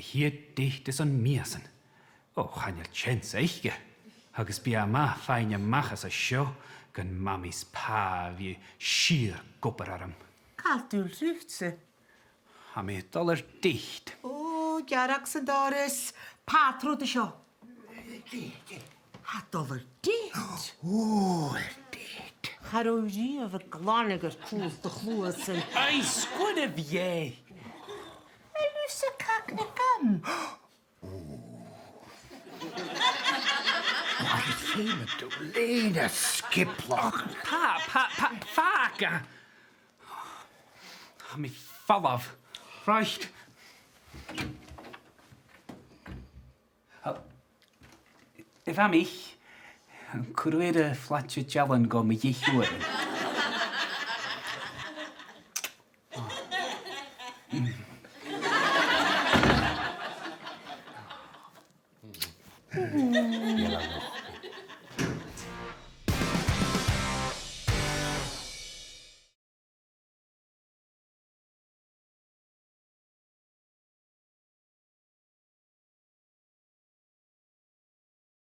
hier dicht is an miasan. O, chanel chensaige. Agus bia ma feine machas a sio, gan mamis pa vi schier gopperaram. Caltúil rúchtse. Ha mi dollar dicht. O, garach san doris. Patrú de sio. Ha dollar dicht. O, dicht. Charwri of a glanagar cwls de chlwysyn. Ai, sgwyd y fie. Elwys y cac na gam. Wat is veel met de lene skiplach. Faga. Ha mi fallaf. Right. If am ich, cwrwyr y flatio jalan go mi ddihwyr.